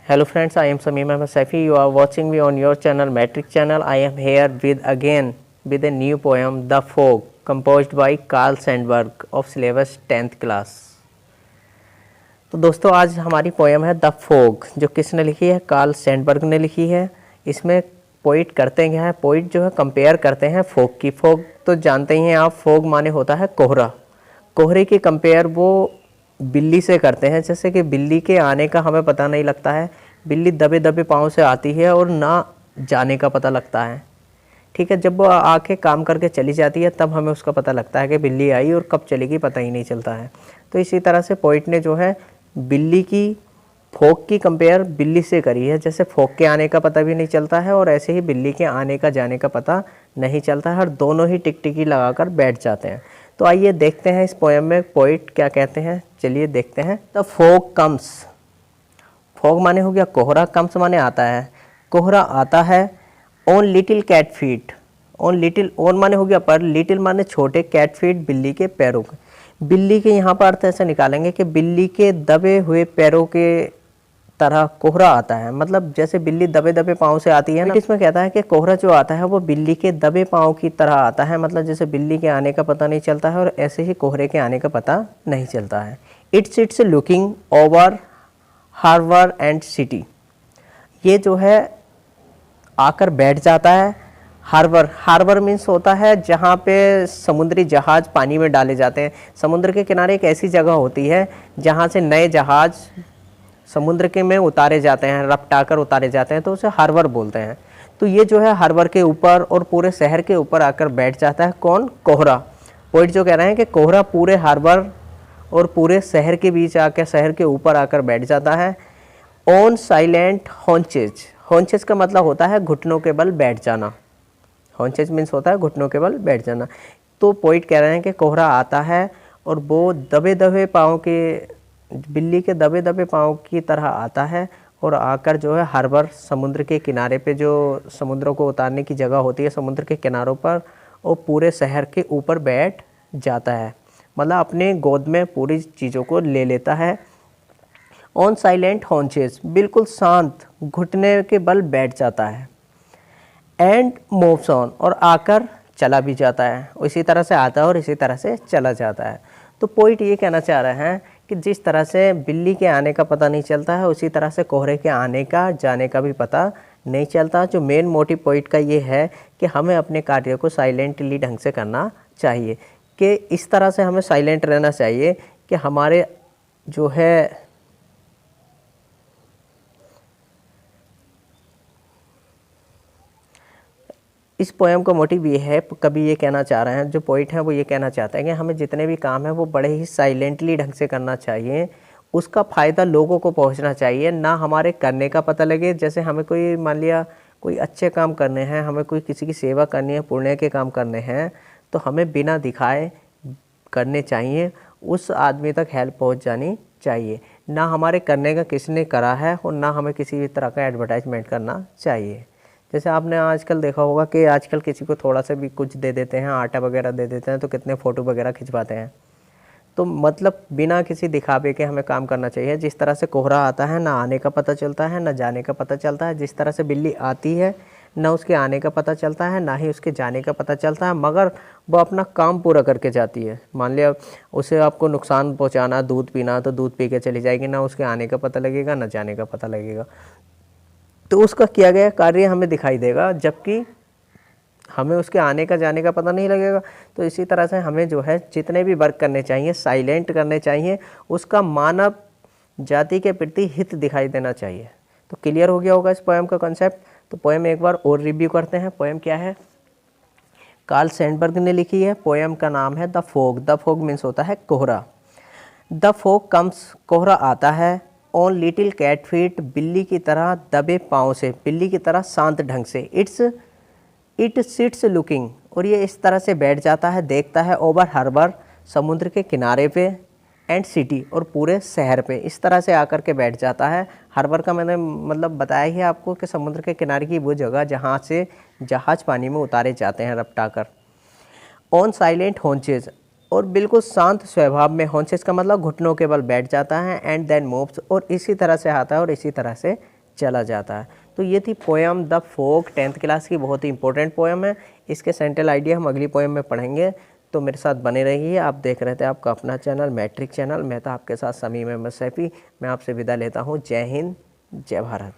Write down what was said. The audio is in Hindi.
Hello friends, I am Samim Ahmed Saifi. You are watching me on your channel Matrix channel. I am here with a new poem The Fog composed by Carl Sandburg of syllabus 10th class. तो दोस्तों आज हमारी पोएम है द फोग, जो किसने लिखी है? कार्ल सैंडबर्ग ने लिखी है। इसमें पोइट करते क्या है? पोइट जो है कंपेयर करते हैं फोग की। फोग तो जानते ही हैं आप, फोग माने होता है कोहरा। कोहरे की कंपेयर वो बिल्ली से करते हैं। जैसे कि बिल्ली के आने का हमें पता नहीं लगता है, बिल्ली दबे दबे पाँव से आती है और ना जाने का पता लगता है। ठीक है, जब वो आके काम करके चली जाती है तब हमें उसका पता लगता है कि बिल्ली आई, और कब चलेगी पता ही नहीं चलता है। तो इसी तरह से पोइट ने जो है बिल्ली की फोग की कंपेयर बिल्ली से करी है। जैसे फोग के आने का पता भी नहीं चलता है और ऐसे ही बिल्ली के आने का जाने का पता नहीं चलता है, और दोनों ही टिकटिकी लगाकर बैठ जाते हैं। तो आइए देखते हैं इस पोएम में पोइट क्या कहते हैं। चलिए देखते हैं। द फोग कम्स, फोग माने हो गया कोहरा, कम्स माने आता है। कोहरा आता है on little cat feet, on little, on माने हो गया पर, लिटिल माने छोटे, कैट फीट बिल्ली के पैरों के। बिल्ली के यहाँ पर अर्थ ऐसे निकालेंगे कि बिल्ली के दबे हुए पैरों के तरह कोहरा आता है। मतलब जैसे बिल्ली दबे दबे पाँव से आती है ना, इसमें कहता है कि कोहरा जो आता है वो बिल्ली के दबे पाँव की तरह आता है। मतलब जैसे बिल्ली के आने का पता नहीं चलता है और ऐसे ही कोहरे के आने का पता नहीं चलता है। It's looking over harbour and city, ये जो है आकर बैठ जाता है। हार्बर, हार्बर मीन्स होता है जहाँ पे समुद्री जहाज़ पानी में डाले जाते हैं। समुद्र के किनारे एक ऐसी जगह होती है जहाँ से नए जहाज़ समुद्र के में उतारे जाते हैं, रपटाकर उतारे जाते हैं, तो उसे हार्बर बोलते हैं। तो ये जो है हार्बर के ऊपर और पूरे शहर के ऊपर आकर बैठ जाता है। कौन? कोहरा। पोइट जो कह रहे हैं कि कोहरा पूरे हार्बर और पूरे शहर के बीच आकर, शहर के ऊपर आकर बैठ जाता है। ऑन साइलेंट हॉन्चेज, हॉन्चेज का मतलब होता है घुटनों के बल बैठ जाना। हॉन्चेज मीन्स होता है घुटनों के बल बैठ जाना। तो पोइट कह रहे हैं कि कोहरा आता है और वो दबे दबे पाँव के, बिल्ली के दबे दबे पाँव की तरह आता है और आकर जो है हार्बर, समुद्र के किनारे पे जो समुद्रों को उतारने की जगह होती है समुद्र के किनारों पर, और पूरे शहर के ऊपर बैठ जाता है। मतलब अपने गोद में पूरी चीज़ों को ले लेता है। ऑन साइलेंट हॉन्चेस, बिल्कुल शांत घुटने के बल बैठ जाता है। एंड मूव्स ऑन, और आकर चला भी जाता है। इसी तरह से आता है और इसी तरह से चला जाता है। तो पोइट ये कहना चाह रहे हैं कि जिस तरह से बिल्ली के आने का पता नहीं चलता है, उसी तरह से कोहरे के आने का जाने का भी पता नहीं चलता। जो मेन मोटिव पोइट का ये है कि हमें अपने कार्य को साइलेंटली ढंग से करना चाहिए, कि इस तरह से हमें साइलेंट रहना चाहिए कि हमारे जो है इस पोएम का मोटिव ये है, कभी ये कहना चाह रहे हैं, जो पोइट हैं वो ये कहना चाहते हैं कि हमें जितने भी काम हैं वो बड़े ही साइलेंटली ढंग से करना चाहिए। उसका फ़ायदा लोगों को पहुंचना चाहिए, ना हमारे करने का पता लगे। जैसे हमें कोई, मान लिया कोई अच्छे काम करने हैं, हमें कोई किसी की सेवा करनी है, पुण्य के काम करने हैं, तो हमें बिना दिखाए करने चाहिए। उस आदमी तक हेल्प पहुँच जानी चाहिए, ना हमारे करने का किसने करा है और ना हमें किसी भी तरह का एडवर्टाइजमेंट करना चाहिए। जैसे आपने आजकल देखा होगा कि आजकल किसी को थोड़ा सा भी कुछ दे देते हैं, आटा वगैरह दे देते हैं, तो कितने फ़ोटो वगैरह खिंचवाते हैं। तो मतलब बिना किसी दिखावे के हमें काम करना चाहिए। जिस तरह से कोहरा आता है, ना आने का पता चलता है ना जाने का पता चलता है। जिस तरह से बिल्ली आती है, ना उसके आने का पता चलता है ना ही उसके जाने का पता चलता है, मगर वो अपना काम पूरा करके जाती है। मान लिया उसे आपको नुकसान पहुँचाना, दूध पीना, तो दूध पी के चली जाएगी, ना उसके आने का पता लगेगा ना जाने का पता लगेगा। तो उसका किया गया कार्य हमें दिखाई देगा, जबकि हमें उसके आने का जाने का पता नहीं लगेगा। तो इसी तरह से हमें जो है जितने भी वर्क करने चाहिए साइलेंट करने चाहिए, उसका मानव जाति के प्रति हित दिखाई देना चाहिए। तो क्लियर हो गया होगा इस पोएम का कॉन्सेप्ट। तो पोएम एक बार और रिव्यू करते हैं। पोएम क्या है? कार्ल सैंडबर्ग ने लिखी है। पोएम का नाम है the fog. The fog means होता है कोहरा। द फोग कम्स, कोहरा आता है। ऑन लिटिल कैट फीट, बिल्ली की तरह दबे पाँव से, बिल्ली की तरह शांत ढंग से। इट सिट्स लुकिंग, और ये इस तरह से बैठ जाता है, देखता है। ओवर हार्बर, समुद्र के किनारे पे। एंड सिटी, और पूरे शहर पे। इस तरह से आकर के बैठ जाता है। हार्बर का मैंने मतलब बताया ही आपको कि समुद्र के किनारे की वो जगह जहाँ से जहाज़ पानी में उतारे जाते हैं रपटाकर। ऑन साइलेंट हॉन्चेज, और बिल्कुल शांत स्वभाव में। हॉन्चेस का मतलब घुटनों के बल बैठ जाता है। एंड देन मूव्स, और इसी तरह से आता है और इसी तरह से चला जाता है। तो ये थी poem the folk, 10th class की बहुत ही इंपॉर्टेंट पोएम है। इसके सेंट्रल आइडिया हम अगली पोएम में पढ़ेंगे, तो मेरे साथ बने रहिए। आप देख रहे थे आपका अपना चैनल मैट्रिक चैनल। मैं था आपके साथ समीम अहमद सैफ़ी। मैं आपसे विदा लेता हूँ। जय हिंद, जय भारत।